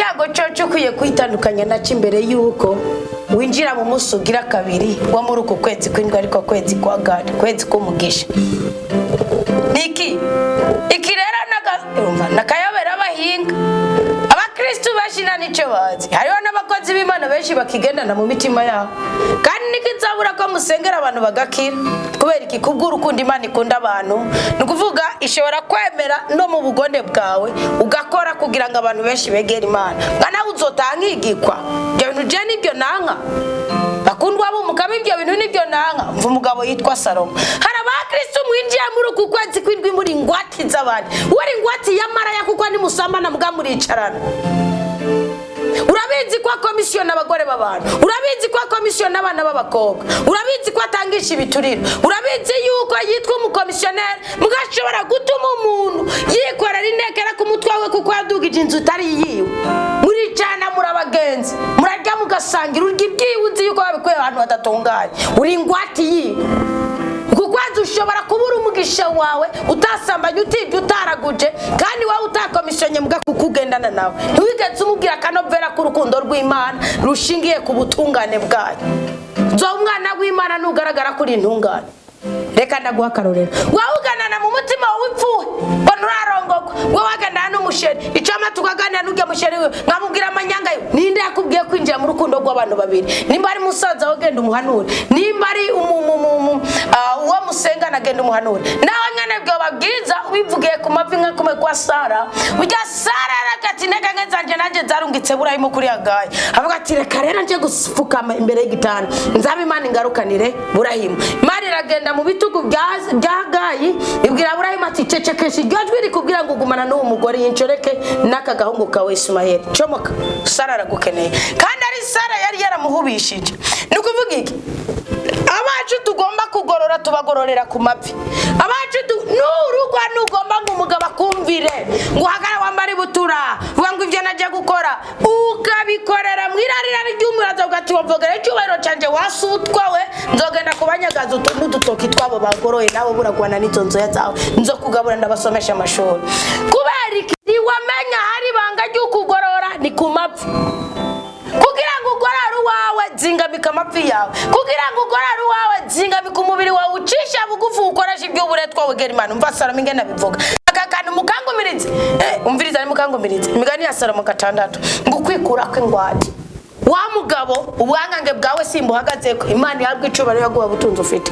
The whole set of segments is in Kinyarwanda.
icyago cyo kuye kwitandukanya naco imbere yuko winjira mu musugira kabiri wa muri uko kwezi kwindwa ariko kwezi kwa gari kwezi kumugisha niki ikirera nakayobera abahinga abakristo bashina nico bazi hariho n'abakozi b'Imana benshi bakigendana mu mitima yabo kandi nikizabura ko musengera abantu bagakira kubera iki kubw'urukundo Imana ikunda abantu nukuvuga ishobora kwemera no mu bugonde bwawe ugakora kugira ngo abantu benshi begere Imana ngana uzotangigikwa ibyo bintu je nibyo nanka bakundwa abo mukabe ibyo bintu nibyo nanka mva umugabo yitwa Salomo hari abakristo mwinjiye muri uku kwezi kwindwi muri ngwati z'abandi wari ngwati yamaraya kuko ni musambana mbwa muricarana urabizi kwa komisiyo n'abagore b'abantu urabizi kwa komisiyo n'abana b'abakobwa urabizi kwa tangisha ibituriro urabizi yuko yitwa umukomisiyoneri mugashobora gutuma umuntu yikorera inekera ku mutwe we kuko yadugije inzu utari yiwe muri cyana muri abagenzi murajya mugasangira urya ibyiwuzi yuko babikuye abantu badatunganye uri ngwati yiwe kugwaza ushobora kubura umugisha wawe utasambanye utibye utaraguje kandi wawe utakomishonye mbwa kukugendana nawe ntiwigeze umubwira kanovera ku rukundo rw'Imana rushingiye ku butungane bwayo zo umwana w'Imana nugaragara kuri intungane reka ndaguha karorero wawuganana mu mutima w'ipfuwe bonurarongoko we waganana n'umusheri icama tukaganira n'uge musheri we nkamubwira amanyanga yo ninde yakubwiye kwinjira mu rukundo rw'abantu babiri nimba ari musaza wogenda umuhanure nimba ari uwo musengana agenda umuhanure nawe nyane bwo babwiza ubivugiye ku mavi nka kumwe kwa Sara ujya Sara aragati nega ngenzanje naje zarungitse burayimo kuri yagaye avuga ati reka rero nje gufukama imbere y'igitanda nzabe Imana ingarukanire Burahimu Imana iragenda mu bitugu byagayi ibwira Burahimu ati cecekesha iryajwi rikubwira ngo gumana n'uwo mugore yincoreke n'aka gahungu kawe Ismael comoka Sara aragukeneye kandi ari Sara yari yaramuhubishije nukuvuga iki abacu tugomba kugorora tubagororera ku mavi abacu n'urugwa nugomba ngo umugabo akumvire ngo hagara wambari butura ngo ivyo naje gukora ukabikorera mwirarira ry'umurazo ugati wavogera cyubahiro canje wasutwa we nzogenda kubanyagaza n'udutoki twabo bagoroye nabo buragwana n'izo nzoya zawe nzo kugabura ndabasomesha amashuri kubera iki wamenya hari banga ry'ukugorora ni ku mavi kugira ngo ugorare wawe zingamika amafi yawe kugira ngo ugorare wawe zingamika umubiri wawe ucisha bugufu ukoresha ibyo buretwa wegera Imana umva Salomo ingene bivuga akakana mukangumirize umviriza ni mukangumirize imigani ya Salomo 6 ngo kwikura kw'ingwati wa mugabo ubwangange bwawe simbuhagaze ko Imana yabwe icubaro yaguha butunzi ufite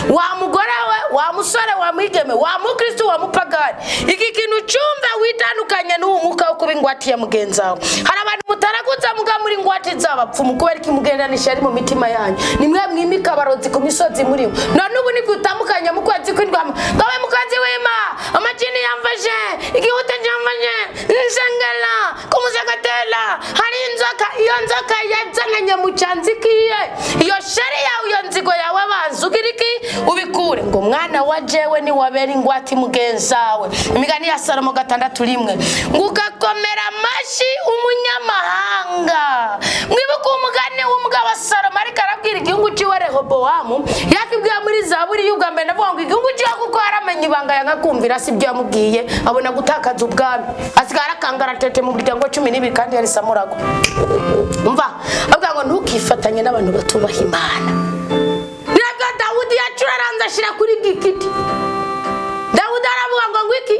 wa mugore we wa musore wa mwigeme wa mukristo wa mupagani iki kintu cyumve witandukanye n'umuka wo kubingwati ya mugenzawe hari abantu mutaraguza muga muri ngwati z'abapfumu kubera ki mugendanisha ari mu mitima yanyu nimwe mwimika barozi ku misozi muri none ubu ni gutamukanya mu kwezi kw'indwama gawe mukazi wema amajini yamvaje igihute njamvaje nsengela kumuzagatela hari inzoka iyo nzoka yazananye mu cyanzikiye iyo shari yawe iyo nzigo yawe bazugiriki ubikure ngo mwana wa jewe ni wabera ingwati mugenzawe imigani ya Salomo 6:1 ngugakomera mashi umunyamahanga mwibuka umugani w'umugabo Salomo ariko arabwira igihugu ciwe Rehobowamu yakibwiye muri Zaburi y'ubwambere navuga ngo igihugu ciwe kuko haramenye ibanga yangakumvira si byo yamubwiye abona gutakaza ubwami asigara kangara tete mu biryango 12 kandi yari samurago umva avuga ngo ntukifatanye n'abantu batubaha Imana nibwo Dawudi yacuraranza ashira kuri gikiti Dawudi aravuga ngo ngwiki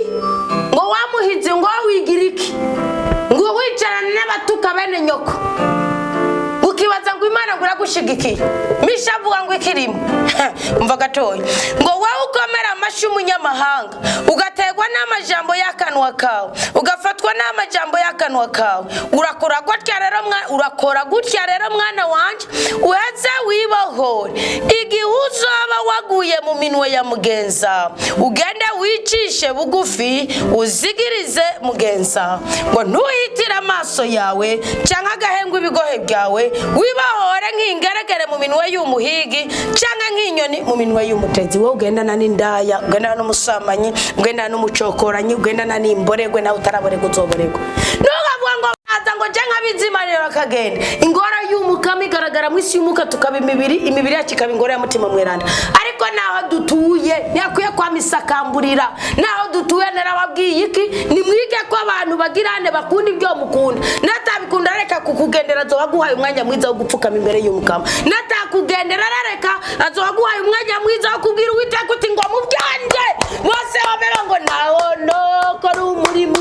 ngo wamuhize ngo wigiriki ngo wicarana n'abatuka bene nyoko ukibaza ngo Imana nguragushigikiye mishavuga ngo ikirimo umva gatoyi ngo wawe ukomera amashi umunyamahanga ugategwa n'amajambo y'akanwa kawe ugafatwa n'amajambo y'akanwa kawe urakora gutya rero mwana wanje uheze wibohore igihe uzoba waguye mu minwe ya mugenza ugende wicishe bugufi uzigirize mugenza ngo ntuhitire amaso yawe cyangwa agahengwa ibigohe byawe wibahore nk'ingeregere mu minwe y'umuhigi cyangwa nk'inyoni mu minwe y'umutezi wowe ugendana n'indaya ugendana n'umusamanyi ugendana n'umucokoranyi ugendana n'imboregwe nawe utaraboregwa uzoboregwa ntugavuga ngo baza ngo je nk'abizima rero bakagenda ingora y'umukama igaragara mu isi y'umuka tukaba imibiri yacu ikaba ingora ya mutima mweranda ariko naho dutuye yakwiye kwa misakamburira naho dutuye narababwiye iki nimwige ko abantu bagirane bakunda ibyo mukunda natabikunda reka kukugendera azobaguhaye umwanya mwiza wo gupfukama imbere y'umukama natakugendera reka azobaguhaye umwanya mwiza wo kubwira Uwiteka uti ngo mu byanje bose bamera ngo nawo no ko ari umurimo